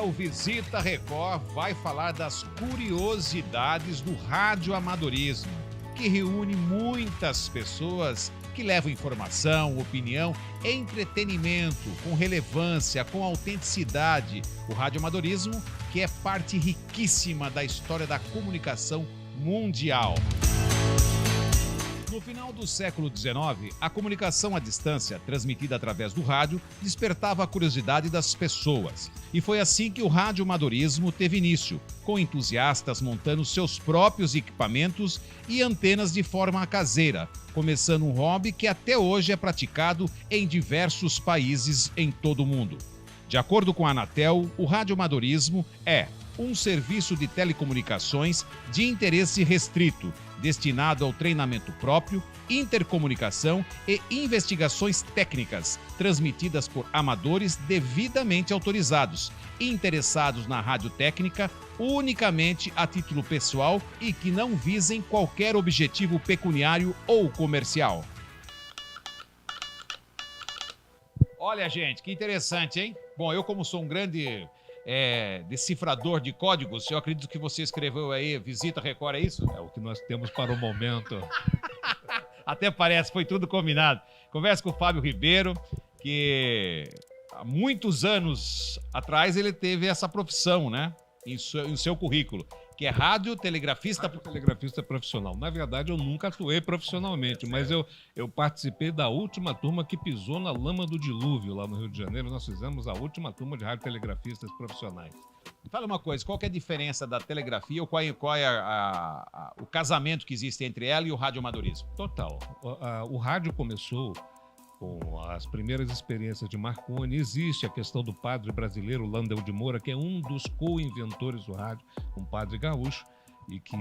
Agora o Visita Record vai falar das curiosidades do radioamadorismo, que reúne muitas pessoas que levam informação, opinião, entretenimento com relevância, com autenticidade. O radioamadorismo, que é parte riquíssima da história da comunicação mundial. No final do século XIX, a comunicação à distância, transmitida através do rádio, despertava a curiosidade das pessoas. E foi assim que o radioamadorismo teve início, com entusiastas montando seus próprios equipamentos e antenas de forma caseira, começando um hobby que até hoje é praticado em diversos países em todo o mundo. De acordo com a Anatel, o radioamadorismo é um serviço de telecomunicações de interesse restrito, destinado ao treinamento próprio, intercomunicação e investigações técnicas, transmitidas por amadores devidamente autorizados, interessados na radiotécnica unicamente a título pessoal e que não visem qualquer objetivo pecuniário ou comercial. Olha, gente, que interessante, hein? Bom, eu como sou um grande decifrador de códigos, eu acredito que você escreveu aí, Visita Record, é isso? É o que nós temos para o momento. Até parece, foi tudo combinado. Converso com o Fábio Ribeiro, que há muitos anos atrás ele teve essa profissão, né? Em seu currículo, que é radiotelegrafista profissional. Na verdade, eu nunca atuei profissionalmente, mas eu participei da última turma que pisou na lama do dilúvio lá no Rio de Janeiro. Nós fizemos a última turma de radiotelegrafistas profissionais. Fala uma coisa, qual que é a diferença da telegrafia ou qual é o casamento que existe entre ela e o radioamadorismo? Total. O rádio começou com as primeiras experiências de Marconi. Existe a questão do padre brasileiro Landel de Moura, que é um dos co-inventores do rádio, um padre gaúcho, e que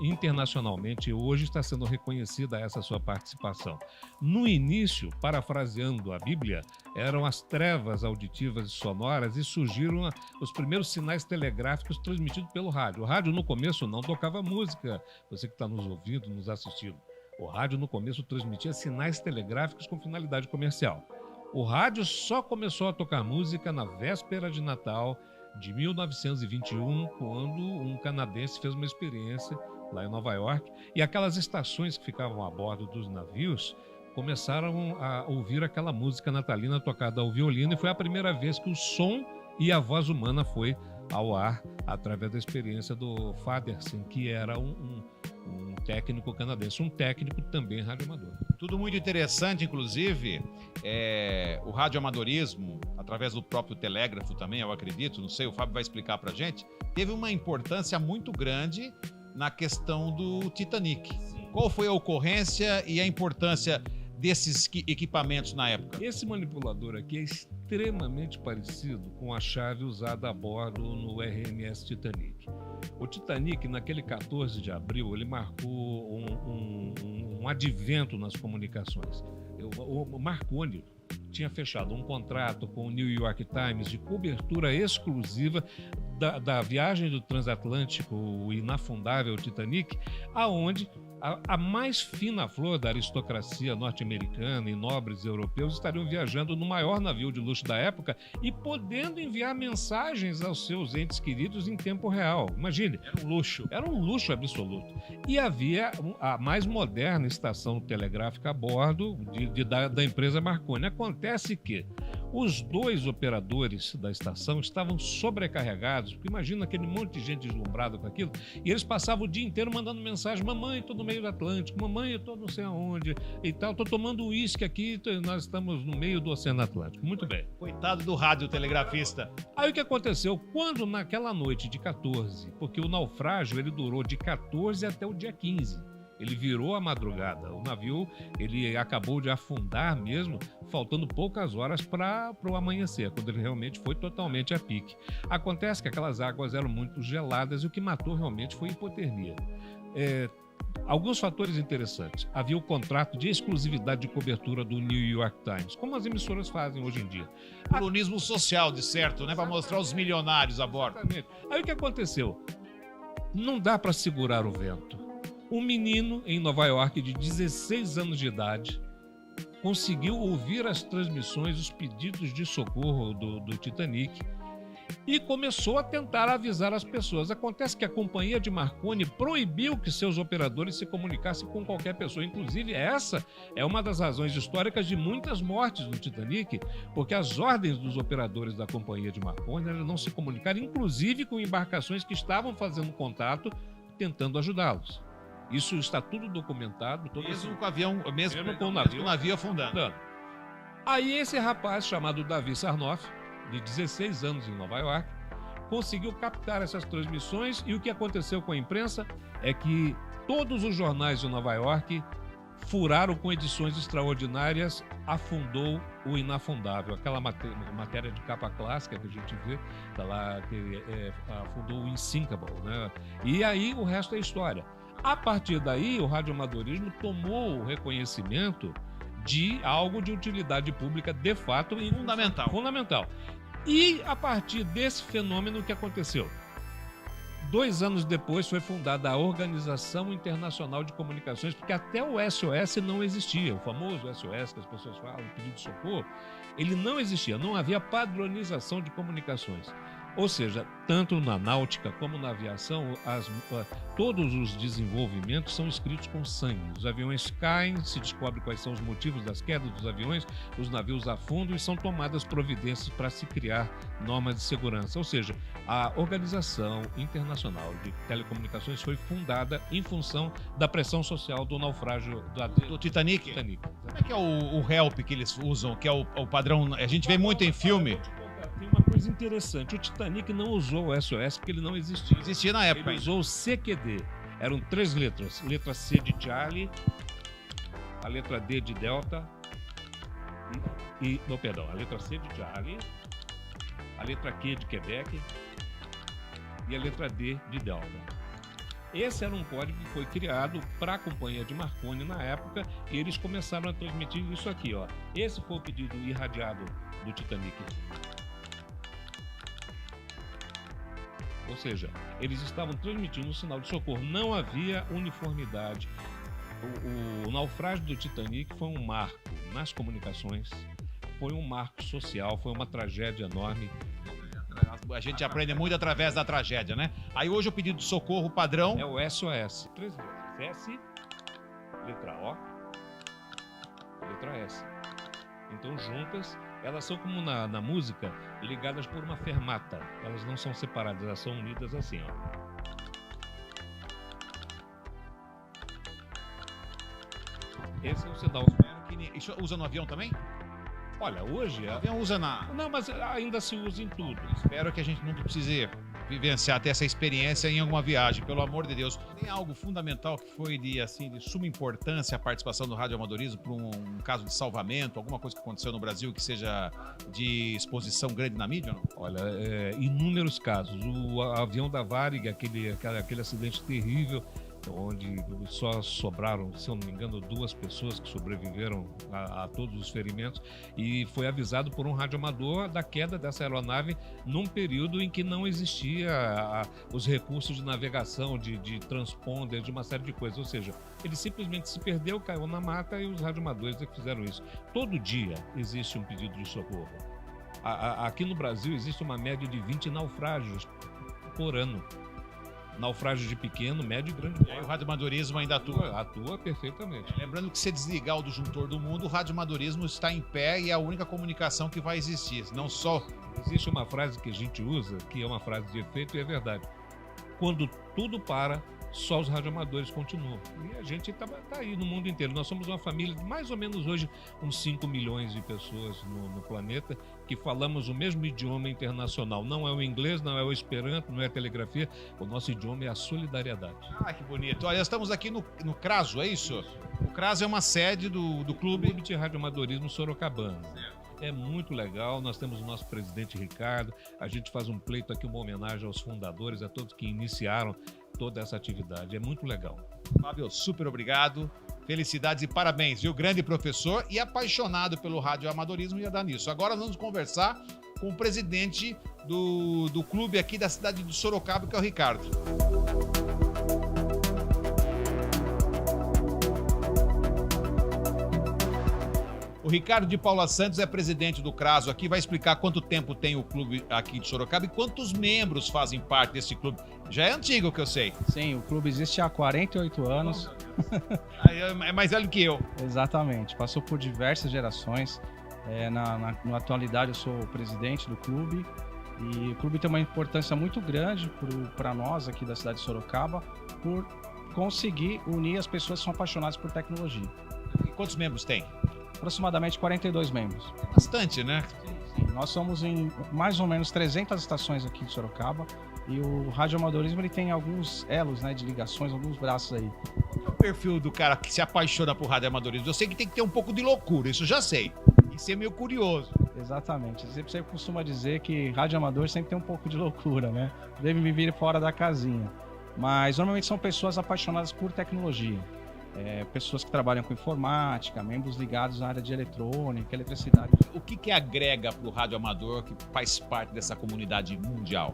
internacionalmente hoje está sendo reconhecida essa sua participação. No início, parafraseando a Bíblia, eram as trevas auditivas e sonoras e surgiram os primeiros sinais telegráficos transmitidos pelo rádio. O rádio no começo não tocava música, você que está nos ouvindo, nos assistindo. O rádio, no começo, transmitia sinais telegráficos com finalidade comercial. O rádio só começou a tocar música na véspera de Natal de 1921, quando um canadense fez uma experiência lá em Nova York, e aquelas estações que ficavam a bordo dos navios começaram a ouvir aquela música natalina tocada ao violino, e foi a primeira vez que o som e a voz humana foi ao ar através da experiência do Faderson, que era um técnico canadense, um técnico também radioamador. Tudo muito interessante, inclusive, o radioamadorismo, através do próprio telégrafo também, eu acredito, não sei, o Fábio vai explicar pra gente, teve uma importância muito grande na questão do Titanic. Qual foi a ocorrência e a importância desses equipamentos na época? Esse manipulador aqui é extremamente parecido com a chave usada a bordo no RMS Titanic. O Titanic, naquele 14 de abril, ele marcou um advento nas comunicações. O Marconi tinha fechado um contrato com o New York Times de cobertura exclusiva da viagem do transatlântico, o inafundável Titanic, aonde a mais fina flor da aristocracia norte-americana e nobres europeus estariam viajando no maior navio de luxo da época e podendo enviar mensagens aos seus entes queridos em tempo real. Imagine. Era um luxo. Era um luxo absoluto. E havia a mais moderna estação telegráfica a bordo da empresa Marconi. Acontece que os dois operadores da estação estavam sobrecarregados, porque imagina aquele monte de gente deslumbrada com aquilo, e eles passavam o dia inteiro mandando mensagem: mamãe, estou no meio do Atlântico, mamãe, eu estou não sei aonde, e tal, estou tomando uísque aqui, nós estamos no meio do Oceano Atlântico. Muito bem. Coitado do radiotelegrafista. Aí o que aconteceu? Quando naquela noite de 14, porque o naufrágio ele durou de 14 até o dia 15, ele virou a madrugada. O navio ele acabou de afundar mesmo, faltando poucas horas para o amanhecer, quando ele realmente foi totalmente a pique. Acontece que aquelas águas eram muito geladas e o que matou realmente foi hipotermia. Alguns fatores interessantes. Havia o contrato de exclusividade de cobertura do New York Times, como as emissoras fazem hoje em dia. Colonismo social, de certo, né? Para mostrar os milionários a bordo. Exatamente. Aí o que aconteceu? Não dá para segurar o vento. Um menino em Nova York de 16 anos de idade conseguiu ouvir as transmissões, os pedidos de socorro do Titanic, e começou a tentar avisar as pessoas. Acontece que a Companhia de Marconi proibiu que seus operadores se comunicassem com qualquer pessoa. Inclusive, essa é uma das razões históricas de muitas mortes no Titanic, porque as ordens dos operadores da Companhia de Marconi eram não se comunicar, inclusive com embarcações que estavam fazendo contato, tentando ajudá-los. Isso está tudo documentado. Mesmo com o avião, mesmo com o navio afundando. Aí esse rapaz, chamado Davi Sarnoff, de 16 anos em Nova York, conseguiu captar essas transmissões, e o que aconteceu com a imprensa é que todos os jornais de Nova York furaram com edições extraordinárias Afundou o Inafundável, aquela matéria de capa clássica que a gente vê, tá lá, que afundou o Insinkable, né? E aí o resto é história. A partir daí, o radioamadorismo tomou o reconhecimento de algo de utilidade pública de fato e fundamental. E a partir desse fenômeno, o que aconteceu? 2 anos depois foi fundada a Organização Internacional de Comunicações, porque até o SOS não existia, o famoso SOS que as pessoas falam, pedido de socorro, ele não existia, não havia padronização de comunicações. Ou seja, tanto na náutica como na aviação, todos os desenvolvimentos são escritos com sangue. Os aviões caem, se descobre quais são os motivos das quedas dos aviões, os navios afundam e são tomadas providências para se criar normas de segurança. Ou seja, a Organização Internacional de Telecomunicações foi fundada em função da pressão social do naufrágio do Titanic. Como é que é o HELP que eles usam, que é o padrão? A gente vê muito em filme. Tem uma coisa interessante, o Titanic não usou o SOS porque ele não existia. Existia na época. Ele usou o CQD. Eram 3 letras. Letra C de Charlie, a letra D de Delta a letra C de Charlie, a letra Q de Quebec e a letra D de Delta. Esse era um código que foi criado para a Companhia de Marconi na época, e eles começaram a transmitir isso aqui, ó. Esse foi o pedido irradiado do Titanic. Ou seja, eles estavam transmitindo um sinal de socorro. Não havia uniformidade. O naufrágio do Titanic foi um marco nas comunicações, foi um marco social, foi uma tragédia enorme. A gente aprende muito através da tragédia, né? Aí hoje o pedido de socorro padrão é o SOS. 3 letras. S, letra O, letra S. Então, juntas, elas são como na música, ligadas por uma fermata. Elas não são separadas, elas são unidas assim, ó. Esse é o sinal. Isso usa no avião também? Olha, hoje... O avião usa Não, mas ainda se usa em tudo. Espero que a gente nunca precise vivenciar, ter essa experiência em alguma viagem, pelo amor de Deus. Tem algo fundamental que foi de suma importância a participação do radioamadorismo para um caso de salvamento, alguma coisa que aconteceu no Brasil que seja de exposição grande na mídia? Não? Olha, inúmeros casos. O avião da Varig, aquele acidente terrível, onde só sobraram, se eu não me engano, 2 pessoas que sobreviveram a todos os ferimentos, e foi avisado por um radioamador da queda dessa aeronave num período em que não existia os recursos de navegação, de transponder, de uma série de coisas. Ou seja, ele simplesmente se perdeu, caiu na mata, e os radioamadores é que fizeram isso. Todo dia existe um pedido de socorro. Aqui no Brasil existe uma média de 20 naufrágios por ano. Naufrágio de pequeno, médio e grande. O radioamadorismo ainda atua. Atua perfeitamente. Lembrando que se desligar o disjuntor do mundo, o radioamadorismo está em pé e é a única comunicação que vai existir. Não só... Existe uma frase que a gente usa, que é uma frase de efeito, e é verdade. Quando tudo para, só os radioamadores continuam. E a gente tá aí no mundo inteiro. Nós somos uma família de mais ou menos hoje uns 5 milhões de pessoas no planeta que falamos o mesmo idioma internacional. Não é o inglês, não é o esperanto, não é a telegrafia. O nosso idioma é a solidariedade. Ah, que bonito. Olha, estamos aqui no CRASO, é isso? O CRASO é uma sede do Clube de Radioamadorismo Sorocabana. É muito legal, nós temos o nosso presidente Ricardo, a gente faz um pleito aqui, uma homenagem aos fundadores, a todos que iniciaram toda essa atividade, é muito legal. Fábio, super obrigado, felicidades e parabéns, viu? Grande professor e apaixonado pelo radioamadorismo, ia dar nisso. Agora vamos conversar com o presidente do clube aqui da cidade de Sorocaba, que é o Ricardo. Ricardo de Paula Santos é presidente do CRASO aqui, vai explicar quanto tempo tem o clube aqui de Sorocaba e quantos membros fazem parte desse clube. Já é antigo, que eu sei. Sim, o clube existe há 48 anos. É mais velho que eu. Exatamente, passou por diversas gerações. Na atualidade eu sou o presidente do clube e o clube tem uma importância muito grande para nós aqui da cidade de Sorocaba por conseguir unir as pessoas que são apaixonadas por tecnologia. E quantos membros tem? Aproximadamente 42 membros. É bastante, né? Sim, nós somos em mais ou menos 300 estações aqui de Sorocaba e o radioamadorismo ele tem alguns elos, né, de ligações, alguns braços aí. Qual é o perfil do cara que se apaixona por radioamadorismo? Eu sei que tem que ter um pouco de loucura, isso eu já sei. E ser meio curioso. Exatamente. Você costuma dizer que radioamador sempre tem um pouco de loucura, né? Deve viver fora da casinha. Mas normalmente são pessoas apaixonadas por tecnologia. Pessoas que trabalham com informática, membros ligados à área de eletrônica, eletricidade. O que agrega para o radioamador que faz parte dessa comunidade mundial?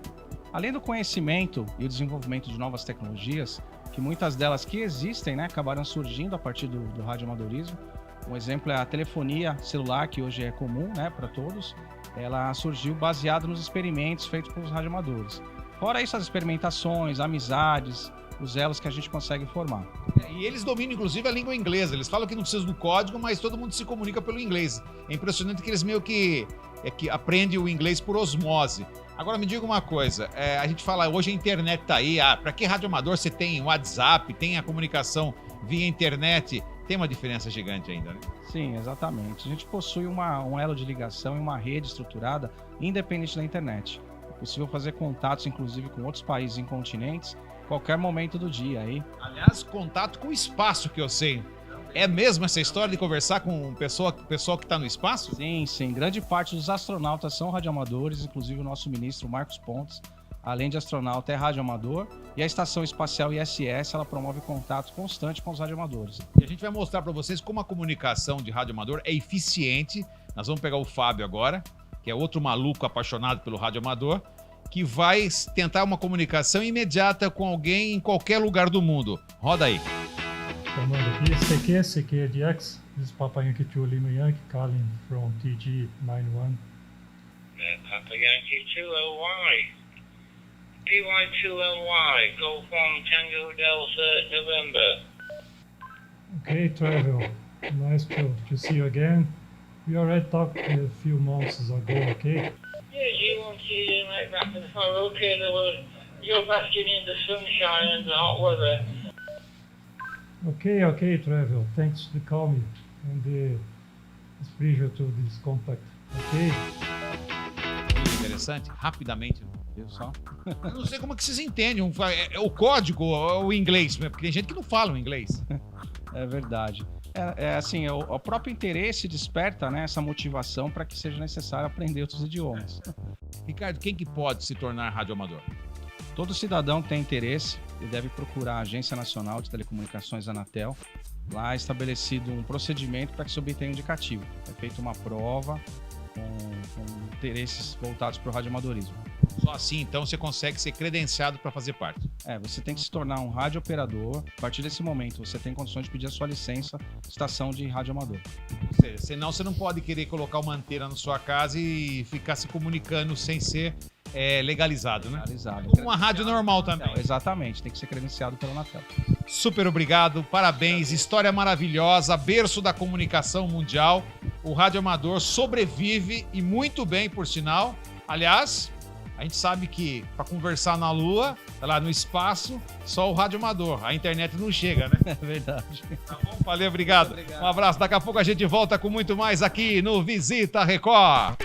Além do conhecimento e o desenvolvimento de novas tecnologias, que muitas delas que existem, né, acabaram surgindo a partir do radioamadorismo. Um exemplo é a telefonia celular, que hoje é comum, né, para todos. Ela surgiu baseada nos experimentos feitos pelos radioamadores. Fora isso, as experimentações, amizades, os elos que a gente consegue formar. E eles dominam, inclusive, a língua inglesa. Eles falam que não precisa do código, mas todo mundo se comunica pelo inglês. É impressionante que eles meio que aprendem o inglês por osmose. Agora, me diga uma coisa. A gente fala, hoje a internet tá aí. Para que radioamador você tem WhatsApp, tem a comunicação via internet? Tem uma diferença gigante ainda, né? Sim, exatamente. A gente possui um elo de ligação e uma rede estruturada independente da internet. É possível fazer contatos, inclusive, com outros países e continentes, qualquer momento do dia aí. Aliás, contato com o espaço, que eu sei. É mesmo essa história de conversar com o pessoal que está no espaço? Sim, sim. Grande parte dos astronautas são radioamadores, inclusive o nosso ministro Marcos Pontes, além de astronauta, é radioamador. E a Estação Espacial ISS, ela promove contato constante com os radioamadores. E a gente vai mostrar para vocês como a comunicação de radioamador é eficiente. Nós vamos pegar o Fábio agora, que é outro maluco apaixonado pelo radioamador, que vai tentar uma comunicação imediata com alguém em qualquer lugar do mundo. Roda aí. Comando aqui, CQDX, this is Papa Yankee 2 Lima Yankee calling from TG91. Papa Yankee 2LY. PY2LY, Golf 1 Tango Delta November. Okay, Travel, nice to see you again. We already talked a few months ago, okay? Yeah, you want to make back to the phone. Okay, you're basking in the sunshine and the hot weather. Okay, Travel. Thanks to call me and it's pleasure to this contact. Okay. Interessante, rapidamente. Viu só? Eu não sei como é que vocês entendem. O código, o inglês, porque tem gente que não fala o inglês. É verdade. Assim, o próprio interesse desperta, né, essa motivação para que seja necessário aprender outros idiomas. Ricardo, quem que pode se tornar radioamador? Todo cidadão que tem interesse e deve procurar a Agência Nacional de Telecomunicações, Anatel. Lá é estabelecido um procedimento para que se obtenha um indicativo. É feita uma prova com interesses voltados para o radioamadorismo. Só assim, então, você consegue ser credenciado para fazer parte. Você tem que se tornar um radiooperador. A partir desse momento, você tem condições de pedir a sua licença de estação de radioamador. Ou seja, senão você não pode querer colocar uma antena na sua casa e ficar se comunicando sem ser legalizado, né? Legalizado. Uma rádio normal também. Exatamente, tem que ser credenciado pela Anatel. Super obrigado, parabéns, história maravilhosa, berço da comunicação mundial. O radioamador sobrevive e muito bem, por sinal. Aliás, a gente sabe que para conversar na Lua, lá no espaço, só o radioamador. A internet não chega, né? É verdade. Tá bom? Valeu, obrigado. Um abraço. Daqui a pouco a gente volta com muito mais aqui no Visita Record.